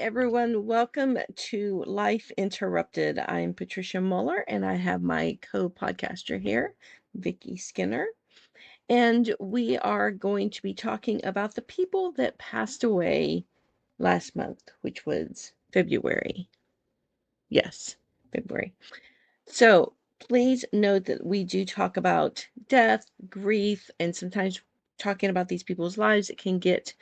everyone. Welcome to Life Interrupted. I'm Patricia Muller, and I have my co-podcaster here, Vicky Skinner. And we are going to be talking about the people that passed away last month, which was February. Yes, February. So please note that we do talk about death, grief, and sometimes talking about these people's lives, it can get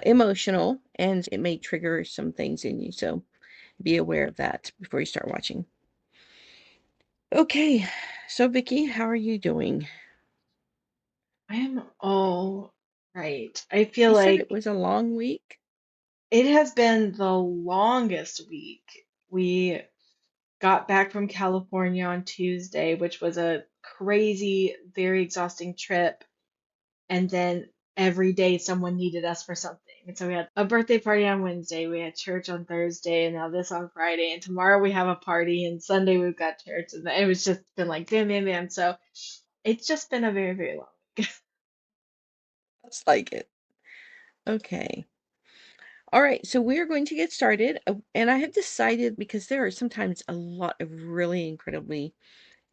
emotional and it may trigger some things in you. So be aware of that before you start watching. Okay, so Vicky, how are you doing? I am all right. I feel You said it like was a long week. it has been the longest week. We got back from California on Tuesday, which was a crazy, very exhausting trip. And then every day someone needed us for something. And so we had a birthday party on Wednesday, we had church on Thursday, and now this on Friday. And tomorrow we have a party, and Sunday we've got church. And it was just been like bam, bam, bam. So it's just been a very, very long week. Looks like it. Okay. All right, so we're going to get started. And I have decided because there are sometimes a lot of really incredibly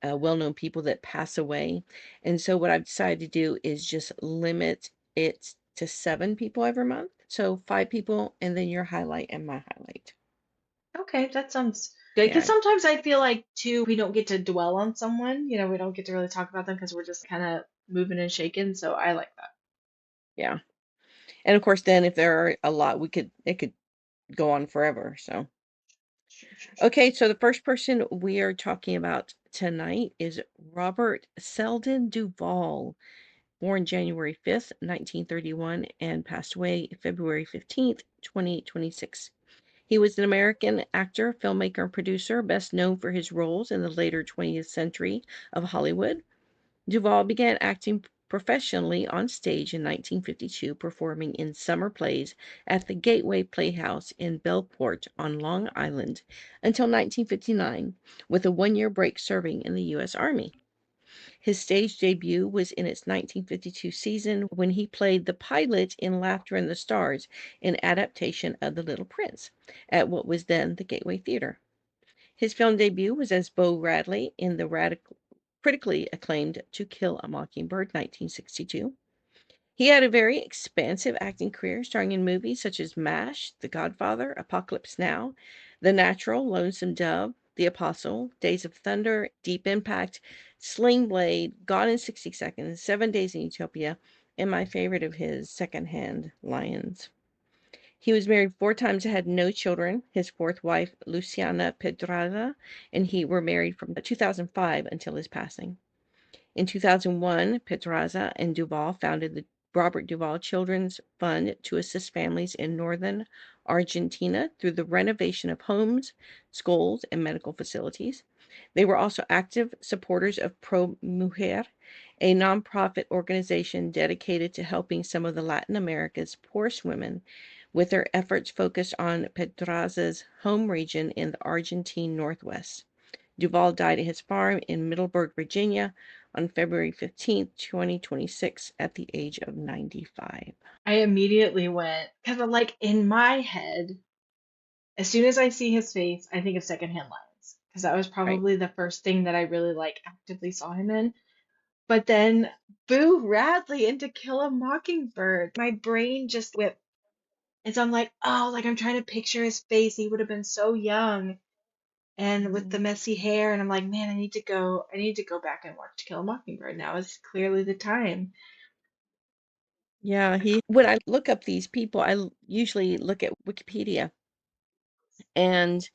well-known people that pass away. And so what I've decided to do is just limit it to 7 people every month. So 5 people, and then your highlight and my highlight. Okay, that sounds good. Because Yeah, sometimes I feel like too, we don't get to dwell on someone. We don't get to really talk about them because we're just kind of moving and shaking. So I like that. yeah. And of course, then if there are a lot, it could go on forever. So, Sure, sure, sure. okay, so the first person we are talking about tonight is Robert Selden Duvall, born January 5th, 1931, and passed away February 15th, 2026. He was an American actor, filmmaker, and producer, best known for his roles in the later 20th century of Hollywood. Duvall began acting professionally on stage in 1952, performing in summer plays at the Gateway Playhouse in Bellport on Long Island until 1959, with a 1 year break serving in the U.S. Army. His stage debut was in its 1952 season when he played the pilot in Laughter in the Stars, an adaptation of The Little Prince, at what was then the Gateway Theater. His film debut was as Beau Radley in the critically acclaimed To Kill a Mockingbird, 1962. He had a very expansive acting career, starring in movies such as MASH, The Godfather, Apocalypse Now, The Natural, Lonesome Dove, The Apostle, Days of Thunder, Deep Impact, Sling Blade, Gone in 60 Seconds, 7 Days in Utopia, and my favorite of his, Secondhand Lions. He was married 4 times and had no children. His fourth wife, Luciana Pedraza, and he were married from 2005 until his passing. In 2001, Pedraza and Duvall founded the Robert Duvall Children's Fund to assist families in northern Argentina through the renovation of homes, schools, and medical facilities. They were also active supporters of Pro Mujer, a nonprofit organization dedicated to helping some of the Latin America's poorest women, with their efforts focused on Pedraza's home region in the Argentine Northwest. Duvall died at his farm in Middleburg, Virginia on February 15th, 2026, at the age of 95. I immediately went, because I'm like in my head, as soon as I see his face, I think of Secondhand Lions. Because that was Right. probably the first thing that I really like actively saw him in. But then Boo Radley into Kill a Mockingbird. My brain just went. And so I'm like, oh, like I'm trying to picture his face. He would have been so young and with the Mhm. messy hair. And I'm like, man, I need to go back and watch To Kill a Mockingbird. Now is clearly the time. Yeah, when I look up these people, usually look at Wikipedia, and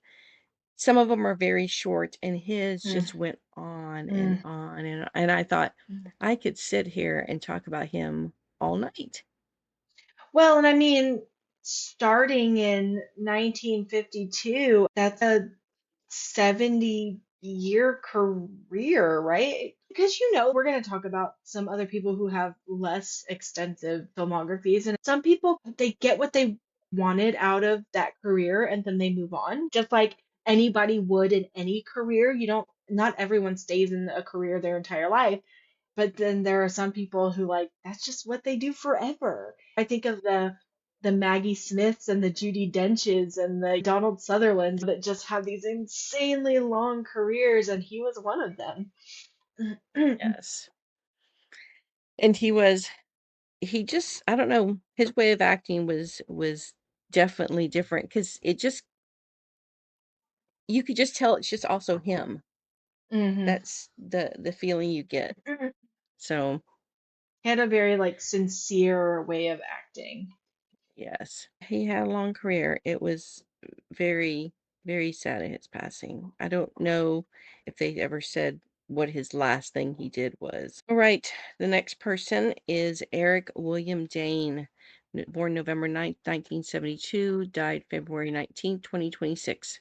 some of them are very short, and his Mm, just went on and mm. on. And I thought I could sit here and talk about him all night. Well, and I mean, starting in 1952, that's a 70-year career, right? Because we're going to talk about some other people who have less extensive filmographies, and some people, they get what they wanted out of that career and then they move on, just like anybody would in any career. Not everyone stays in a career their entire life. But then there are some people who like that's just what they do forever. I think of the the Maggie Smiths and the Judi Denches and the Donald Sutherlands that just have these insanely long careers, and he was one of them. Yes. And he just I don't know, his way of acting was definitely different because it just you could just tell it's just also him. Hmm. That's the feeling you get. So, He had a very like sincere way of acting. yes, he had a long career. It was very, very sad at his passing. I don't know if they ever said what his last thing he did was. All right, the next person is Eric William Dane, born November 9th, 1972, died February 19th, 2026.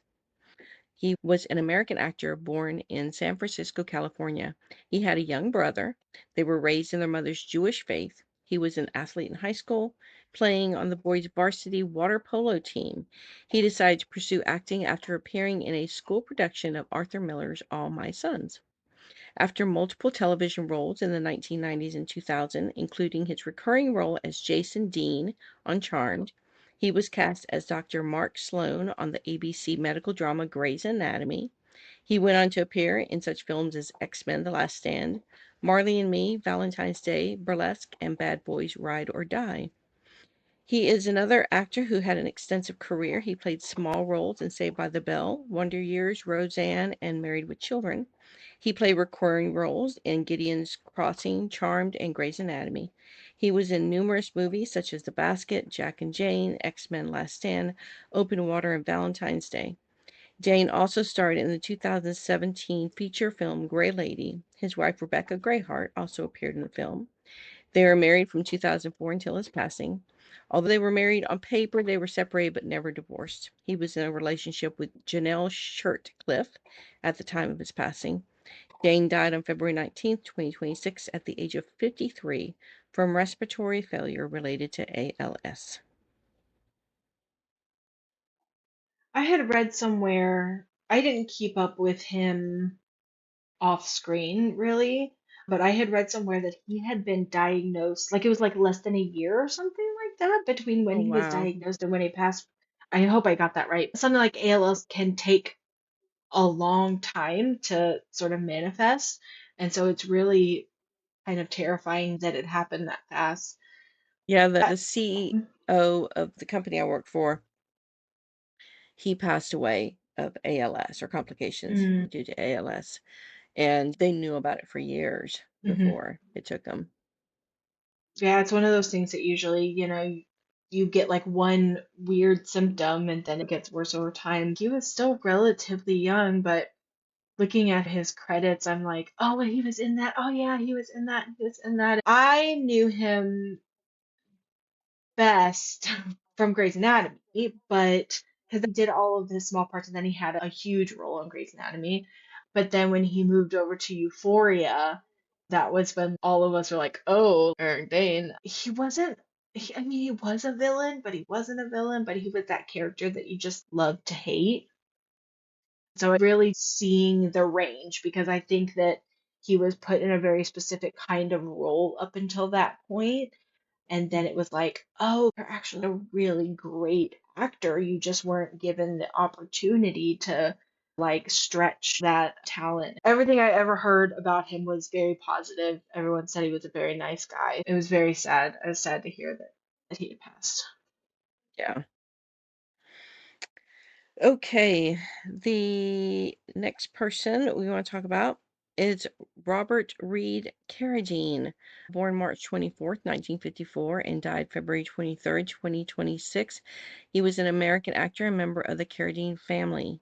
He was an American actor born in San Francisco, California. He had a young brother. They were raised in their mother's Jewish faith. He was an athlete in high school, playing on the boys' varsity water polo team. He decided to pursue acting after appearing in a school production of Arthur Miller's All My Sons. After multiple television roles in the 1990s and 2000, including his recurring role as Jason Dean on Charmed, he was cast as Dr. Mark Sloan on the ABC medical drama Grey's Anatomy. He went on to appear in such films as X-Men: The Last Stand, Marley and Me, Valentine's Day, Burlesque, and Bad Boys: Ride or Die. He is another actor who had an extensive career. He played small roles in Saved by the Bell, Wonder Years, Roseanne, and Married with Children. He played recurring roles in Gideon's Crossing, Charmed, and Grey's Anatomy. He was in numerous movies such as The Basket, Jack and Jane, X-Men: Last Stand, Open Water, and Valentine's Day. Jane also starred in the 2017 feature film Grey Lady. His wife Rebecca Greyhart also appeared in the film. They were married from 2004 until his passing. Although they were married on paper, they were separated but never divorced. He was in a relationship with Janelle Shirtcliffe at the time of his passing. Jane died on February 19th, 2026, at the age of 53 from respiratory failure related to ALS. I had read somewhere, I didn't keep up with him off screen really, but I had read somewhere that he had been diagnosed, like it was like less than a year or something like that between when Oh, he was wow. diagnosed and when he passed. I hope I got that right. Something like ALS can take a long time to sort of manifest, and so it's really kind of terrifying that it happened that fast. Yeah, the That, CEO of the company I worked for, he passed away of ALS or complications mm, due to ALS. And they knew about it for years mhm. before it took them. Yeah, it's one of those things that usually, you get like one weird symptom and then it gets worse over time. He was still relatively young, but looking at his credits, I'm like, oh, he was in that. Oh, yeah, he was in that. He was in that. I knew him best from Grey's Anatomy, but because he did all of his small parts and then he had a huge role in Grey's Anatomy. But then when he moved over to Euphoria, that was when all of us were like, oh, Eric Dane. He wasn't, I mean, he was a villain, but he wasn't a villain, but he was that character that you just love to hate. So really seeing the range because I think that he was put in a very specific kind of role up until that point. And then it was like, oh, you're actually a really great actor. You just weren't given the opportunity to like stretch that talent. Everything I ever heard about him was very positive. Everyone said he was a very nice guy. It was very sad. I was sad to hear that he had passed. Yeah. Okay. The next person we want to talk about is Robert Reed Carradine, born March 24th, 1954, and died February 23rd, 2026. He was an American actor and member of the Carradine family.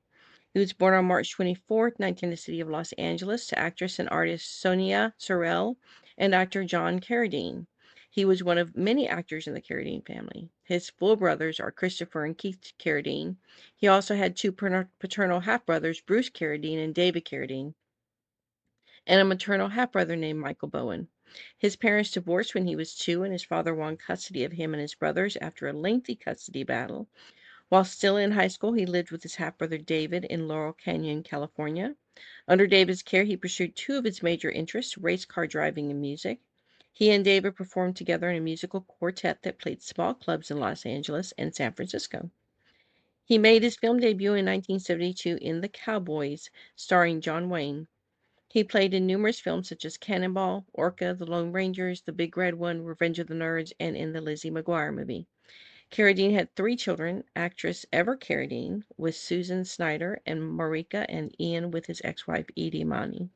He was born on March 24th, 19 in the city of Los Angeles to actress and artist Sonia Sorrell and actor John Carradine. He was one of many actors in the Carradine family. His full brothers are Christopher and Keith Carradine. He also had two paternal half-brothers, Bruce Carradine and David Carradine, and a maternal half-brother named Michael Bowen. His parents divorced when he was 2, and his father won custody of him and his brothers after a lengthy custody battle. While still in high school, he lived with his half-brother David in Laurel Canyon, California. Under David's care, he pursued two of his major interests, race car driving and music. He and David performed together in a musical quartet that played small clubs in Los Angeles and San Francisco. He made his film debut in 1972 in The Cowboys, starring John Wayne. He played in numerous films such as Cannonball, Orca, The Lone Rangers, The Big Red One, Revenge of the Nerds, and in the Lizzie McGuire movie. Carradine had 3 children. Actress Ever Carradine with Susan Snyder and Marika, and Ian with his ex-wife Edie Mani.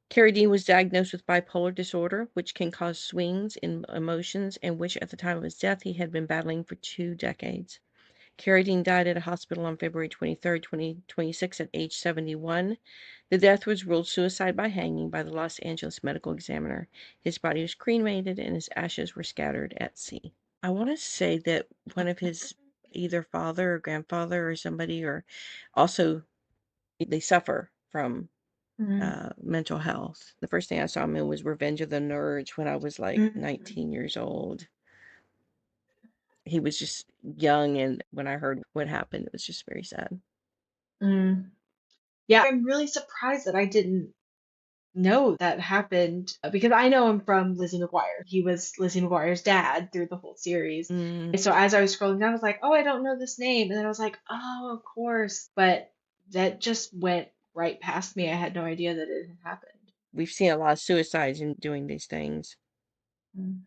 Carradine was diagnosed with bipolar disorder, which can cause swings in emotions, and which at the time of his death he had been battling for 2 decades. Carradine died at a hospital on February 23, 2026 at age 71. The death was ruled suicide by hanging by the Los Angeles medical examiner. His body was cremated and his ashes were scattered at sea. I want to say that one of his either father or grandfather or somebody, or also they suffer from Mm, mental health. The first thing I saw him in was Revenge of the Nerds when I was like mm, 19 years old. He was just young, and when I heard what happened, it was just very sad. mm. Yeah, I'm really surprised that I didn't know that happened because I know him from Lizzie McGuire. He was Lizzie McGuire's dad through the whole series. Mm, And so as I was scrolling down, I was like, oh, I don't know this name. And then I was like, oh, of course. But that just went right past me. I had no idea that it had happened. we've seen a lot of suicides in doing these things. Mm.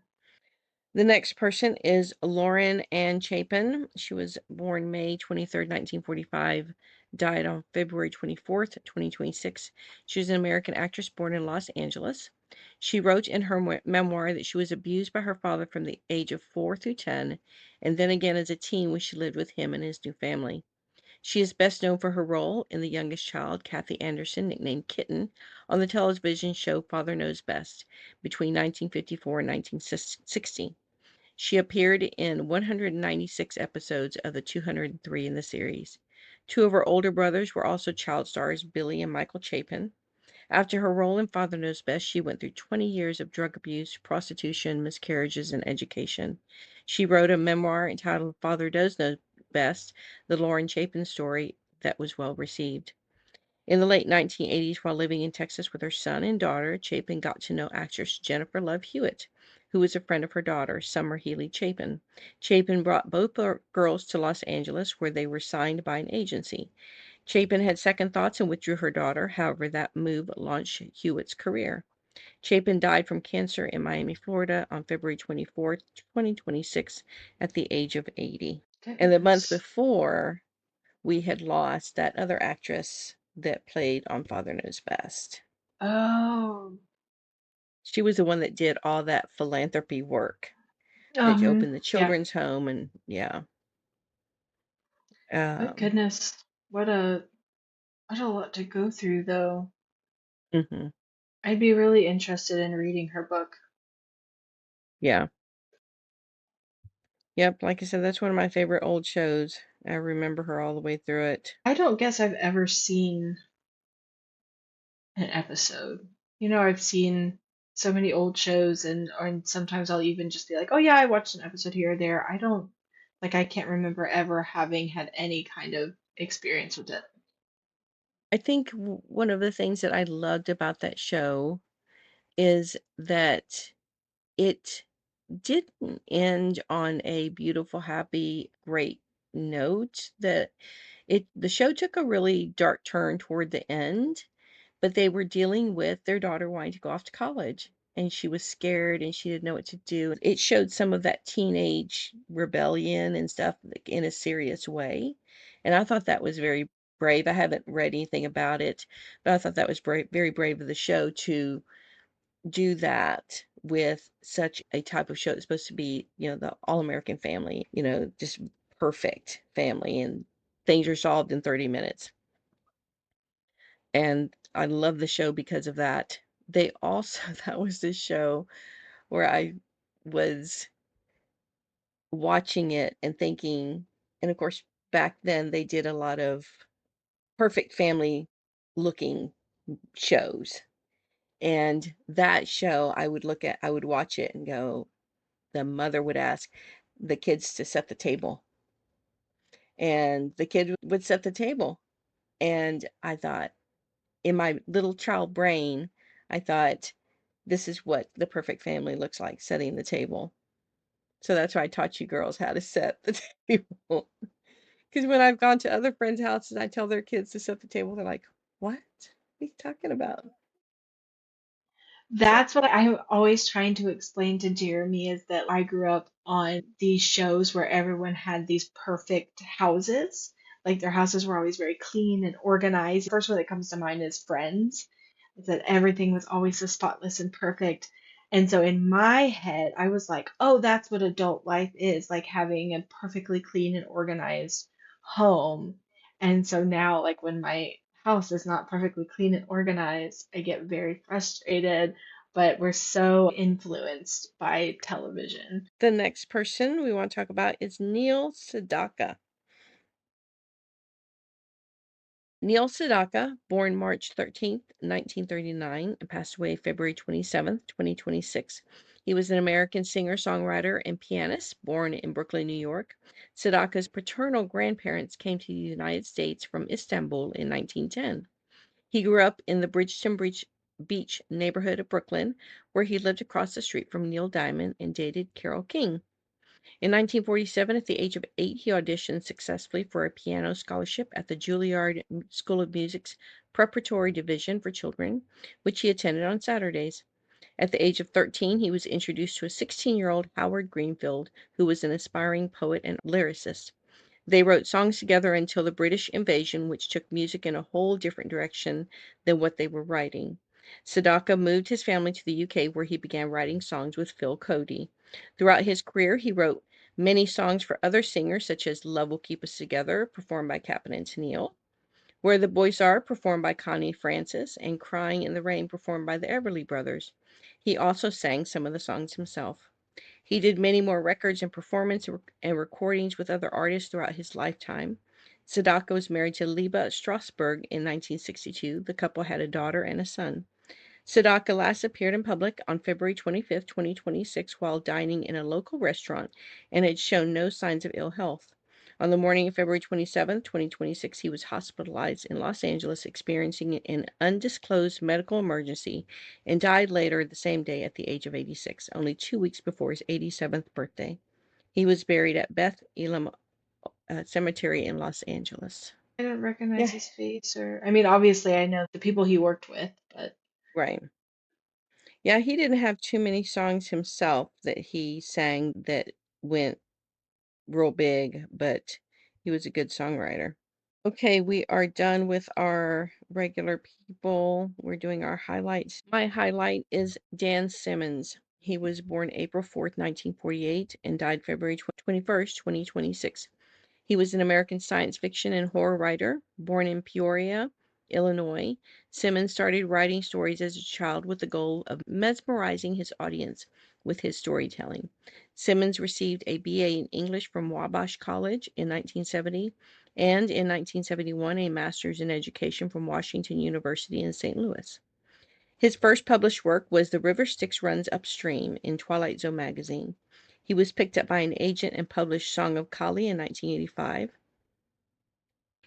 The next person is Lauren Ann Chapin. She was born May 23rd, 1945, died on February 24th, 2026. She was an American actress born in Los Angeles. She wrote in her memoir that she was abused by her father from the age of 4 through 10, and then again as a teen when she lived with him and his new family. She is best known for her role in The Youngest Child, Kathy Anderson, nicknamed Kitten, on the television show Father Knows Best between 1954 and 1960. She appeared in 196 episodes of the 203 in the series. 2 of her older brothers were also child stars, Billy and Michael Chapin. After her role in Father Knows Best, she went through 20 years of drug abuse, prostitution, miscarriages, and education. She wrote a memoir entitled Father Does Know Best, the Lauren Chapin story, that was well received. In the late 1980s, while living in Texas with her son and daughter, Chapin got to know actress Jennifer Love Hewitt, who was a friend of her daughter, Summer Healy Chapin. Chapin brought both girls to Los Angeles, where they were signed by an agency. Chapin had second thoughts and withdrew her daughter. However, that move launched Hewitt's career. Chapin died from cancer in Miami, Florida on February 24th, 2026, at the age of 80. And the month Goodness. before, we had lost that other actress that played on Father Knows Best. Oh. She was the one that did all that philanthropy work, that opened the Yeah. children's home, and yeah. But Um, goodness. What a lot to go through though. mhm, I'd be really interested in reading her book. yeah. Yep, like I said, that's one of my favorite old shows. I remember her all the way through it. I don't guess I've ever seen an episode. I've seen so many old shows and sometimes I'll even just be like, "Oh yeah, I watched an episode here or there." I don't like I can't remember ever having had any kind of experience with it. I think one of the things that I loved about that show is that it didn't end on a beautiful, happy, great note. The show took a really dark turn toward the end, but they were dealing with their daughter wanting to go off to college, and she was scared and she didn't know what to do. It showed some of that teenage rebellion and stuff, like, in a serious way, and I thought that was very brave. I haven't read anything about it, but I thought that was very brave of the show to do that with such a type of show that's supposed to be, the all-American family, just perfect family, and things are solved in 30 minutes. And I love the show because of that. They also that was the show where I was watching it and thinking, and of course, back then they did a lot of perfect family looking shows. And that show, I would watch it and go, the mother would ask the kids to set the table, and the kid would set the table. And I thought, in my little child brain, I thought, this is what the perfect family looks like, setting the table. So that's why I taught you girls how to set the table. Because when I've gone to other friends' houses, I tell their kids to set the table. They're like, "What? What are you talking about?" So That's what I'm always trying to explain to Jeremy is that I grew up on these shows where everyone had these perfect houses. Like their houses were always very clean and organized. The first one that comes to mind is Friends, is that everything was always so spotless and perfect. And so in my head, I was like, oh, that's what adult life is, like having a perfectly clean and organized home. And so now, like when my house is not perfectly clean and organized, I get very frustrated, but we're so influenced by television. the next person we want to talk about is Neil Sedaka. Neil Sedaka, born March 13th, 1939, and passed away February 27th, 2026. He was an American singer, songwriter, and pianist born in Brooklyn, New York. Sedaka's paternal grandparents came to the United States from Istanbul in 1910. He grew up in the Beach neighborhood of Brooklyn, where he lived across the street from Neil Diamond and dated Carole King. In 1947, at the age of 8, he auditioned successfully for a piano scholarship at the Juilliard School of Music's preparatory division for children, which he attended on Saturdays. At the age of 13, he was introduced to a 16-year-old Howard Greenfield, who was an aspiring poet and lyricist. They wrote songs together until the British invasion, which took music in a whole different direction than what they were writing. Sedaka moved his family to the UK, where he began writing songs with Phil Cody. Throughout his career, he wrote many songs for other singers, such as Love Will Keep Us Together, performed by Captain and Tennille, Where the Boys Are, performed by Connie Francis, and Crying in the Rain, performed by the Everly Brothers. He also sang some of the songs himself. He did many more records and performance and recordings with other artists throughout his lifetime. Sedaka was married to Liba Strasberg in 1962. The couple had a daughter and a son. Sedaka last appeared in public on February 25th, 2026, while dining in a local restaurant and had shown no signs of ill health. On the morning of February 27th, 2026, he was hospitalized in Los Angeles, experiencing an undisclosed medical emergency, and died later the same day at the age of 86, only 2 weeks before his 87th birthday. He was buried at Beth Elam Cemetery in Los Angeles. I don't recognize Yeah, his face, or I mean, obviously I know the people he worked with, but right. Yeah, he didn't have too many songs himself that he sang that went real big, but he was a good songwriter. Okay, we are done with our regular people. We're doing our highlights. My highlight is Dan Simmons. He was born April 4th, 1948, and died February 21st, 2026. He was an American science fiction and horror writer, born in Peoria, Illinois. Simmons started writing stories as a child with the goal of mesmerizing his audience with his storytelling. Simmons received a BA in English from Wabash College in 1970 and in 1971 a master's in education from Washington University in St. Louis. His first published work was The River Styx Runs Upstream in Twilight Zone magazine. He was picked up by an agent and published Song of Kali in 1985.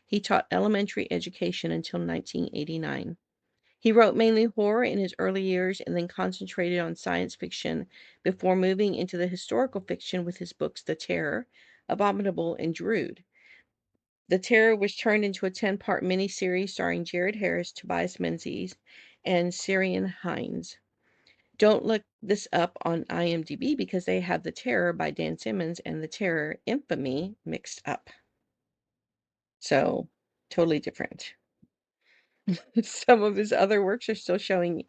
He taught elementary education until 1989. He wrote mainly horror in his early years and then concentrated on science fiction before moving into the historical fiction with his books The Terror, Abominable, and Drood. The Terror was turned into a 10-part miniseries starring Jared Harris, Tobias Menzies, and Syrian Hines. Don't look this up on IMDb because they have The Terror by Dan Simmons and The Terror Infamy mixed up. So, totally different. Some of his other works are still showing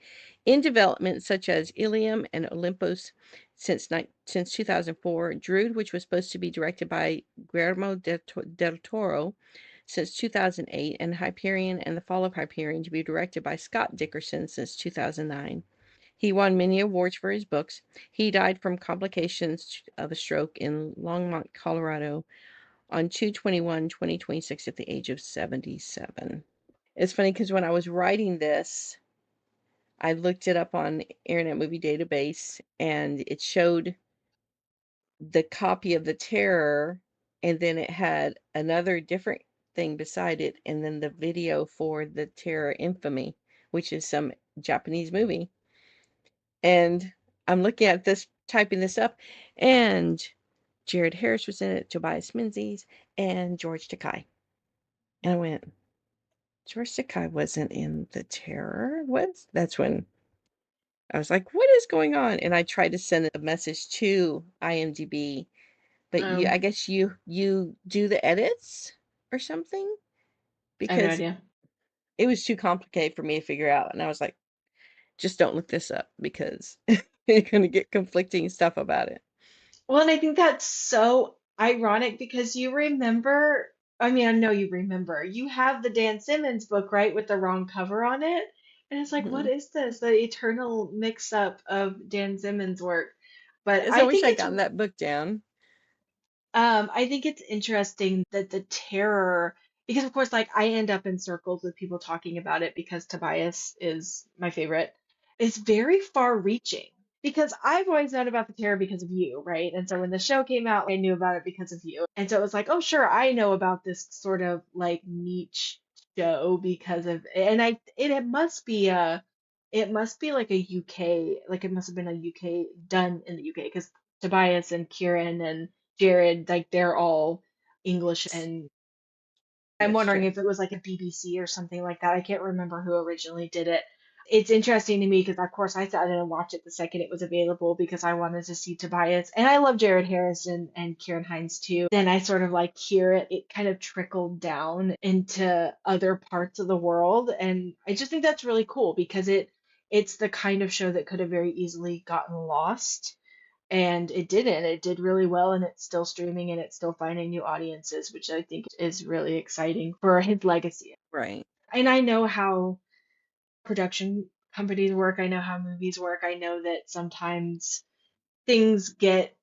in development, such as Ilium and Olympus since 2004, Drood, which was supposed to be directed by Guillermo del Toro since 2008, and Hyperion and the Fall of Hyperion to be directed by Scott Dickerson since 2009. He won many awards for his books. He died from complications of a stroke in Longmont, Colorado on 2/21/2026 at the age of 77. It's funny because when I was writing this, I looked it up on Internet Movie Database and it showed the copy of The Terror, and then it had another different thing beside it, and then the video for The Terror Infamy, which is some Japanese movie. And I'm looking at this, typing this up, and Jared Harris was in it, Tobias Menzies, and George Takei. And I went, George Takei wasn't in The Terror? What? That's when I was like, what is going on? And I tried to send a message to IMDb, but I Um, guess you do the edits or something I have no because idea. it was too complicated for me to figure out. And I was like, just don't look this up because you're going to get conflicting stuff about it. Well, and I think that's so ironic because you remember, I mean, I know you remember, you have the Dan Simmons book, right, with the wrong cover on it. And it's like, what Mhm. is this? The eternal mix up of Dan Simmons' work. But Because I wish I'd gotten that book down. I think it's interesting that the terror, because of course, like I end up in circles with people talking about it because Tobias is my favorite, is very far reaching. Because I've always known about the terror because of you, right? And so when the show came out, I knew about it because of you. And so it was like, oh, sure, I know about this sort of like niche show because of, and it must be like a UK, like it must have been a UK done in the UK because Tobias and Kieran and Jared, like they're all English, and I'm That's wondering true. if it was like a BBC or something like that. I can't remember who originally did it. It's interesting to me because, of course, I sat in and watched it the second it was available because I wanted to see Tobias. And I love Jared Harris and Kieran Hines too. Then I sort of like hear it kind of trickled down into other parts of the world. And I just think that's really cool because it's the kind of show that could have very easily gotten lost, and it didn't. It did really well, and it's still streaming and it's still finding new audiences, which I think is really exciting for his legacy. Right. And I know how production companies work, I know how movies work. I know that sometimes things get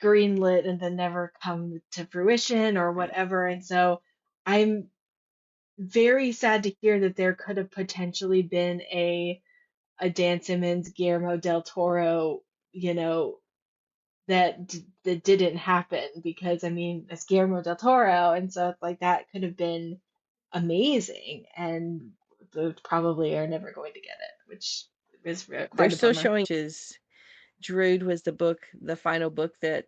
greenlit and then never come to fruition or Right. whatever. And so I'm very sad to hear that there could have potentially been a Dan Simmons, Guillermo del Toro, you know, that didn't happen because I mean it's Guillermo del Toro, and so it's like that could have been amazing, and they probably are never going to get it, which is They're quite a still bummer. showing is Drood was the final book that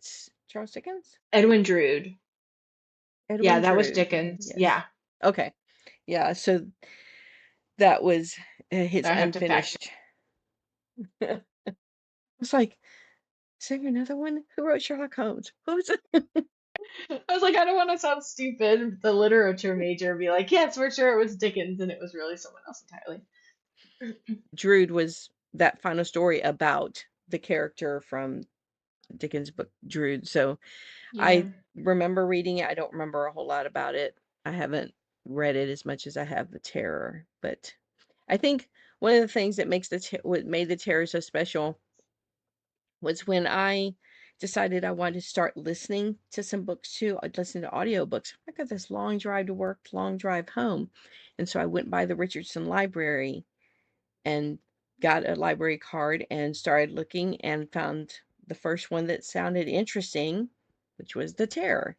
Charles Dickens? Edwin Drood, yeah, Edwin that was Drood. Dickens, Yes. yeah. Okay. Yeah, so that was his I have to fact. unfinished. It's like, is there another one? Who wrote Sherlock Holmes? Who's it? I was like, I don't want to sound stupid, the literature major, be like, yes, we're sure it was Dickens, and it was really someone else entirely. Drood was that final story about the character from Dickens' book Drood. So Yeah. I remember reading it. I don't remember a whole lot about it. I haven't read it as much as I have The Terror, but I think one of the things that what made The Terror so special was when I decided I wanted to start listening to some books too. I'd listen to audiobooks. I got this long drive to work, long drive home. And so I went by the Richardson Library and got a library card and started looking and found the first one that sounded interesting, which was The Terror.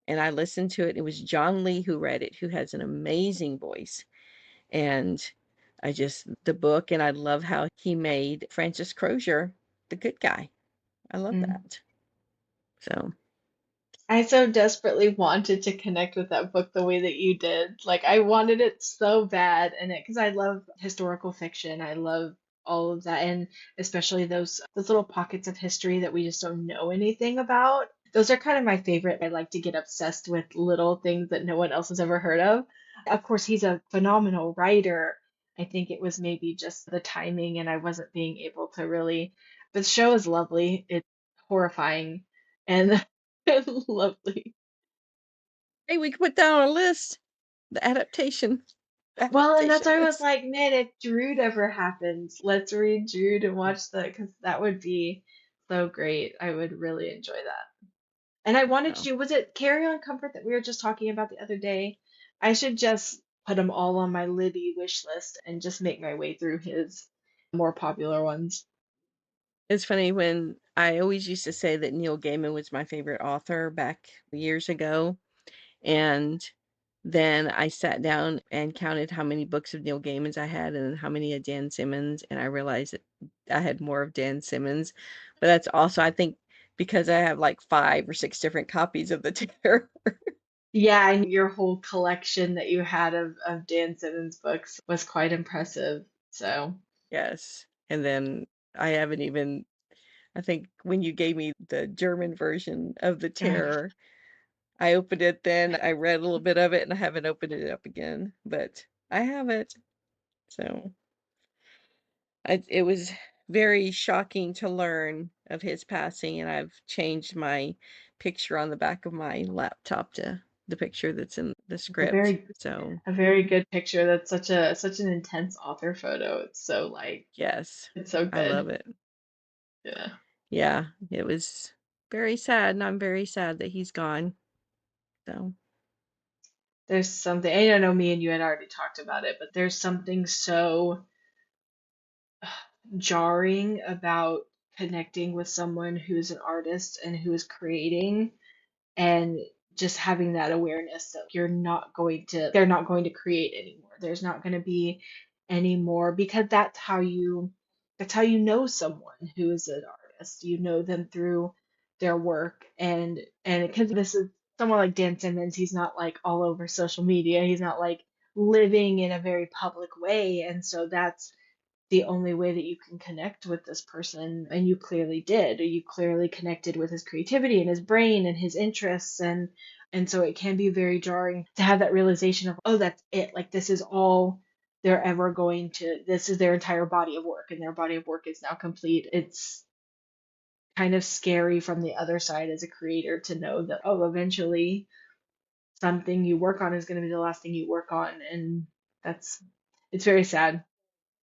And I listened to it. It was John Lee who read it, who has an amazing voice. And I just the book, and I love how he made Francis Crozier the good guy. I love Mm. that. So I so desperately wanted to connect with that book the way that you did. Like I wanted it so bad, and it because I love historical fiction. I love all of that, and especially those little pockets of history that we just don't know anything about. Those are kind of my favorite. I like to get obsessed with little things that no one else has ever heard of. Of course, he's a phenomenal writer. I think it was maybe just the timing, and I wasn't being able to really. But the show is lovely. It's horrifying and lovely. hey, we can put down on a list the Well, and that's adaptation why I was list. like, man, if Drood ever happens, let's read Drood and watch that because that would be so great. I would really enjoy that. And I wanted No, to, was it Carry On Comfort that we were just talking about the other day? I should just put them all on my Libby wish list and just make my way through his more popular ones. it's funny when I always used to say that Neil Gaiman was my favorite author back years ago, and Then I sat down and counted how many books of Neil Gaiman's I had and how many of Dan Simmons, and I realized that I had more of Dan Simmons. But that's also, I think, because I have like 5 or 6 different copies of The Terror. Yeah, and your whole collection that you had of Dan Simmons books was quite impressive. So, Yes. And then I haven't even, I think when you gave me the German version of The uh, Terror, I opened it then, I read a little bit of it, and I haven't opened it up again, but I have it. So it was very shocking to learn of his passing, and I've changed my picture on the back of my laptop to the picture that's in the it's a script. very So, a very good picture. That's such an intense author photo. It's so like yes, it's so I good. love it. Yeah. Yeah, it was very sad, and I'm very sad that he's gone. So, There's something, I don't know, me and you had already talked about it, but there's something so jarring about connecting with someone who's an artist and who is creating and just having that awareness that they're not going to create anymore. There's not going to be any more because that's how you know someone who is an artist. You know them through their work and because this is someone like Dan Simmons, he's not like all over social media. He's not like living in a very public way, and so that's the only way that you can connect with this person, and you clearly did. You clearly connected with his creativity and his brain and his interests, and so it can be very jarring to have that realization of, oh, that's it, like this is all they're ever going to, this is their entire body of work and their body of work is now complete. It's kind of scary from the other side as a creator to know that, oh, eventually something you work on is going to be the last thing you work on, and that's it's very sad.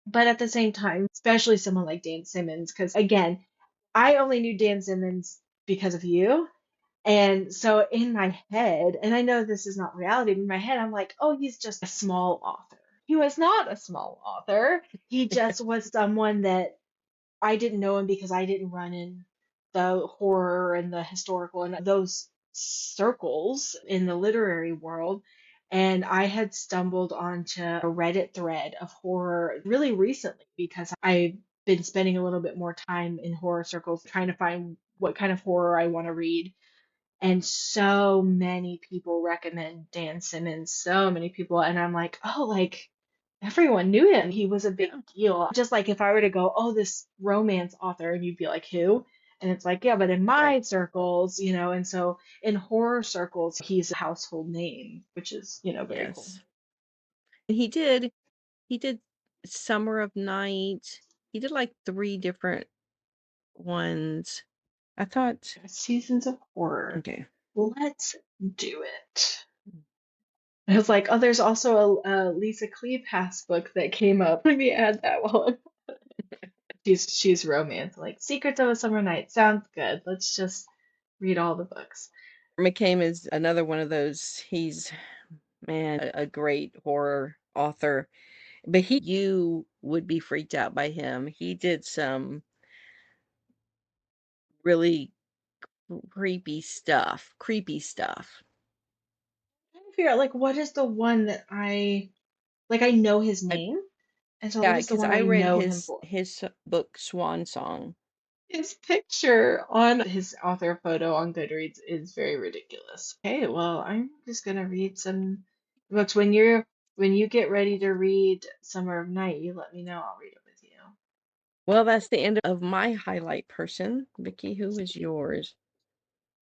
But at the same time, especially someone like Dan Simmons, because again, I only knew Dan Simmons because of you. And so in my head, and I know this is not reality, but in my head, I'm like, oh, he's just a small author. He was not a small author. He just was someone that I didn't know him because I didn't run in the horror and the historical and those circles in the literary world. And I had stumbled onto a Reddit thread of horror really recently because I've been spending a little bit more time in horror circles trying to find what kind of horror I want to read. And so many people recommend Dan Simmons, so many people. And I'm like, oh, like everyone knew him. He was a big yeah, deal. Just like if I were to go, oh, this romance author, and you'd be like, who? And it's like, yeah, but in right. my circles, and so in horror circles, he's a household name, which is, very cool. Yes. And he did Summer of Night. He did like 3 different ones. I thought, Seasons of horror. okay. Let's do it. I was like, oh, there's also a Lisa Kleypas book that came up. Let me add that one. She's romance, like Secrets of a Summer Night. Sounds good. Let's just read all the books. McCabe is another one of those. He's, man, a great horror author. But you would be freaked out by him. He did some really creepy stuff. Trying to figure out like what is the one that I know his I name, and so what Yeah, is the because one I I read know him his for? book Swan Song. His picture on his author photo on Goodreads is very ridiculous. Okay, well, I'm just gonna read some books. When you get ready to read Summer of Night, you let me know. I'll read it with you. Well, that's the end of my highlight person. Vicky, who is yours?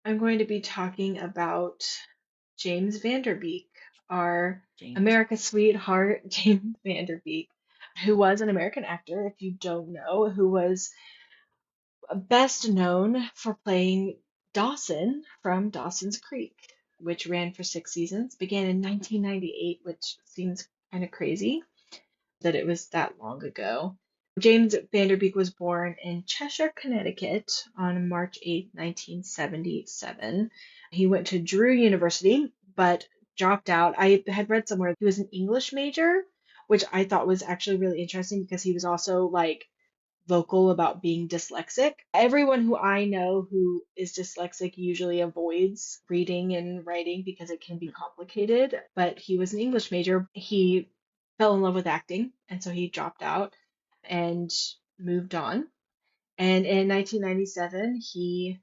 I'm going to be talking about James Vanderbeek, our James. America's sweetheart, James Vanderbeek, who was an American actor, if you don't know, who was best known for playing Dawson from Dawson's Creek, which ran for 6 seasons, began in 1998, which seems kind of crazy that it was that long ago. James Vanderbeek was born in Cheshire, Connecticut on March 8th, 1977. He went to Drew University, but dropped out. I had read somewhere he was an English major, which I thought was actually really interesting because he was also like vocal about being dyslexic. Everyone who I know who is dyslexic usually avoids reading and writing because it can be complicated, but he was an English major. He fell in love with acting, and so he dropped out and moved on. And in 1997, he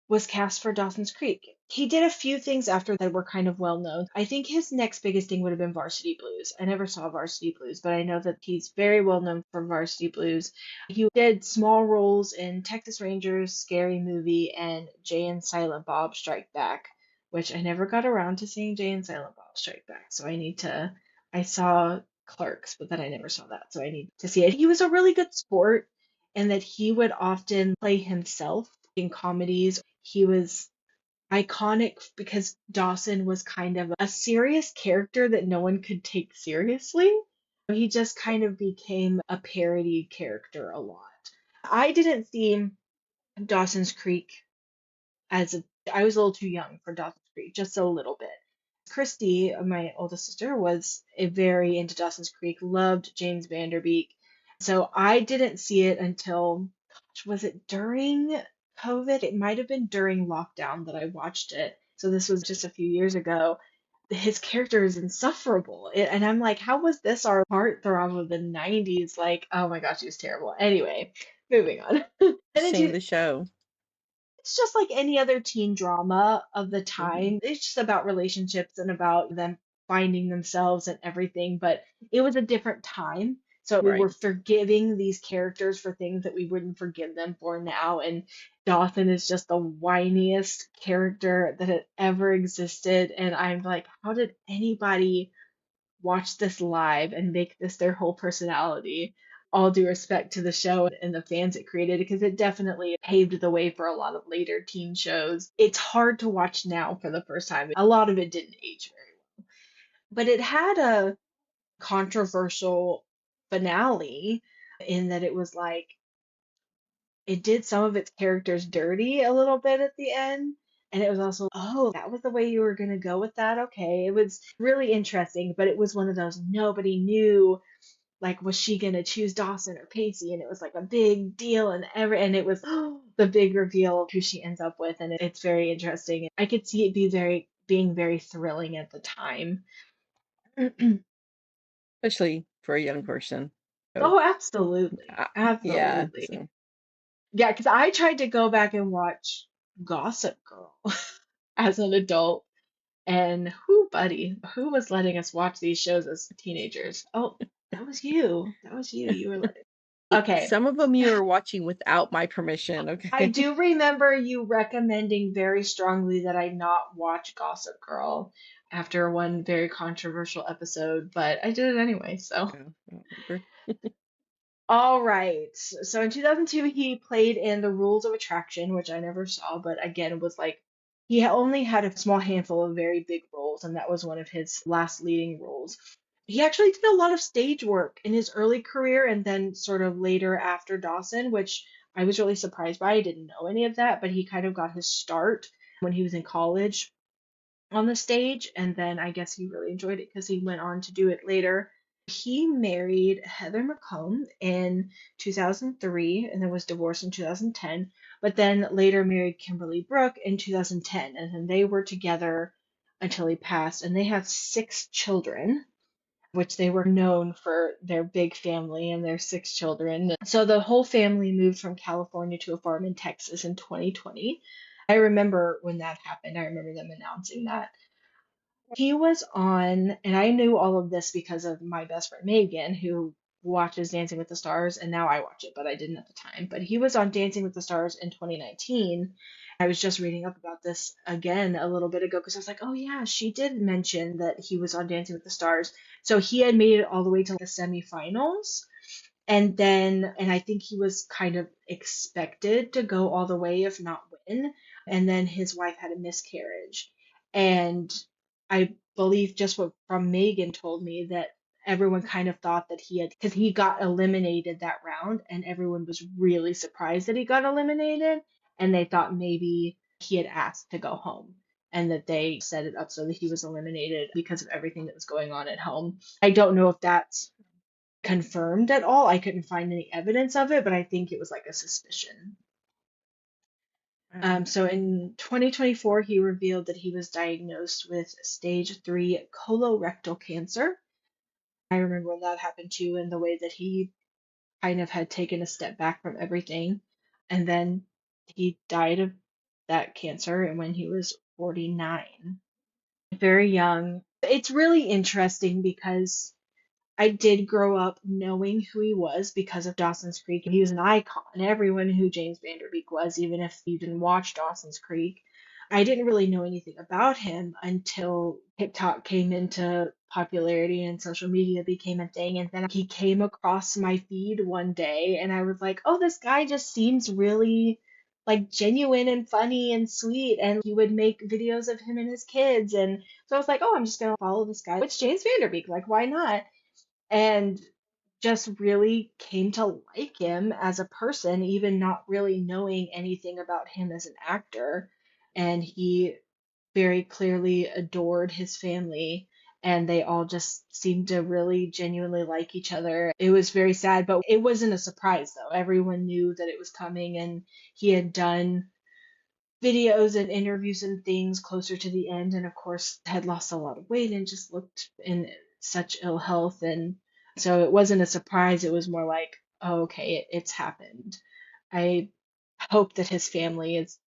was cast for Dawson's Creek. He did a few things after that were kind of well known. I think his next biggest thing would have been Varsity Blues. I never saw Varsity Blues, but I know that he's very well known for Varsity Blues. He did small roles in Texas Rangers, Scary Movie, and Jay and Silent Bob Strike Back, which I never got around to seeing Jay and Silent Bob Strike Back. So I need to. I saw Clerks, but then I never saw that, so I need to see it. He was a really good sport, and that he would often play himself in comedies. He was iconic because Dawson was kind of a serious character that no one could take seriously. He just kind of became a parody character a lot. I didn't see Dawson's Creek as a I was a little too young for Dawson's Creek, just a little bit. Christy, my oldest sister, was a very into Dawson's Creek, loved James Vanderbeek. So I didn't see it until, gosh, was it during COVID? It might have been during lockdown that I watched it. So this was just a few years ago. His character is insufferable. And I'm like, how was this our heartthrob of the 90s? Like, oh my gosh, he was terrible. Anyway, moving on. And then Seen the show. it's just like any other teen drama of the Hmm. time. It's just about relationships and about them finding themselves and everything, but it was a different time. So we were Right. forgiving these characters for things that we wouldn't forgive them for now. And Dawson is just the whiniest character that had ever existed. And I'm like, how did anybody watch this live and make this their whole personality? All due respect to the show and the fans it created, because it definitely paved the way for a lot of later teen shows. It's hard to watch now for the first time. A lot of it didn't age very well, but it had a controversial finale in that it was like it did some of its characters dirty a little bit at the end. And it was also, oh, that was the way you were going to go with that. Okay. It was really interesting, but it was one of those nobody knew, like, was she going to choose Dawson or Pacey? And it was like a big deal, and it was the big reveal of who she ends up with. And it's very interesting. I could see it being very thrilling at the time. Especially for a young person. So, Oh, absolutely. yeah. Absolutely. So, Yeah, because I tried to go back and watch Gossip Girl as an adult. And who, buddy, who was letting us watch these shows as teenagers? Oh, that was you. That was you. You were letting. Okay. some of them you are watching without my permission. I Okay. do remember you recommending very strongly that I not watch Gossip Girl after one very controversial episode, but I did it anyway, so. Yeah, I don't remember. All right. So in 2002, he played in The Rules of Attraction, which I never saw, but again, was like he only had a small handful of very big roles, and that was one of his last leading roles. He actually did a lot of stage work in his early career and then sort of later after Dawson, which I was really surprised by. I didn't know any of that, but he kind of got his start when he was in college on the stage, and then I guess he really enjoyed it because he went on to do it later. He married Heather McComb in 2003 and then was divorced in 2010, but then later married Kimberly Brook in 2010, and then they were together until he passed, and they have 6 children, which they were known for their big family and their 6 children. So the whole family moved from California to a farm in Texas in 2020. I remember when that happened. I remember them announcing that. He was on, and I knew all of this because of my best friend Megan, who watches Dancing with the Stars, and now I watch it, but I didn't at the time. But he was on Dancing with the Stars in 2019. I was just reading up about this again a little bit ago because I was like, oh yeah, she did mention that he was on Dancing with the Stars. So he had made it all the way to the semifinals. And I think he was kind of expected to go all the way, if not win. And then his wife had a miscarriage. And I believe just what from Megan told me that everyone kind of thought that he had, because he got eliminated that round, and everyone was really surprised that he got eliminated. And they thought maybe he had asked to go home and that they set it up so that he was eliminated because of everything that was going on at home. I don't know if that's confirmed at all. I couldn't find any evidence of it, but I think it was like a suspicion. Wow. So in 2024, he revealed that he was diagnosed with stage 3 colorectal cancer. I remember when that happened too, and the way that he kind of had taken a step back from everything. And then he died of that cancer and when he was 49, very young. It's really interesting because I did grow up knowing who he was because of Dawson's Creek. He was an icon. Everyone knew who James Vanderbeek was, even if you didn't watch Dawson's Creek. I didn't really know anything about him until TikTok came into popularity and social media became a thing. And then he came across my feed one day, and I was like, oh, this guy just seems really like genuine and funny and sweet. And he would make videos of him and his kids. And so I was like, oh, I'm just going to follow this guy. It's James Vanderbeek. Like, why not? And just really came to like him as a person, even not really knowing anything about him as an actor. And he very clearly adored his family, and they all just seemed to really genuinely like each other. It was very sad, but it wasn't a surprise though. Everyone knew that it was coming, and he had done videos and interviews and things closer to the end, and of course had lost a lot of weight and just looked in such ill health. And so it wasn't a surprise, it was more like, oh, okay, it's happened. I hope that his family is,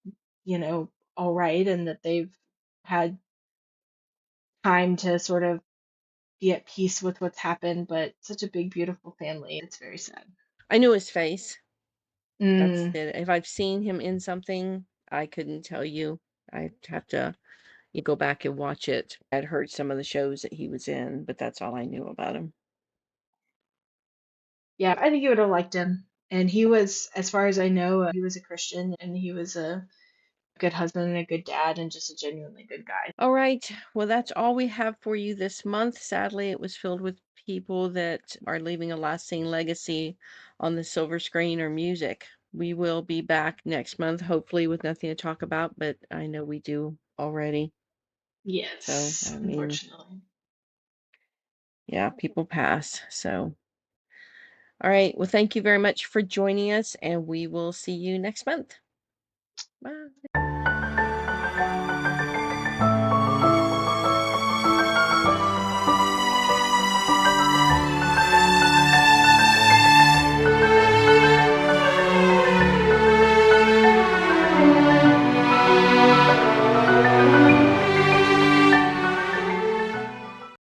all right, and that they've had time to sort of be at peace with what's happened. But such a big beautiful family, it's very sad. I knew his face. That's Mm, it. If I've seen him in something, I couldn't tell you. I'd have to go back and watch it. I'd heard some of the shows that he was in, but that's all I knew about him. yeah, I think you would have liked him. And he was, as far as I know, he was a Christian, and he was a good husband and a good dad and just a genuinely good guy. All right. Well, that's all we have for you this month. Sadly, it was filled with people that are leaving a lasting legacy on the silver screen or music. We will be back next month, hopefully with nothing to talk about, but I know we do already. So, Yes, I mean, unfortunately. yeah, people pass. So, all right. Well, thank you very much for joining us, and we will see you next month. Bye.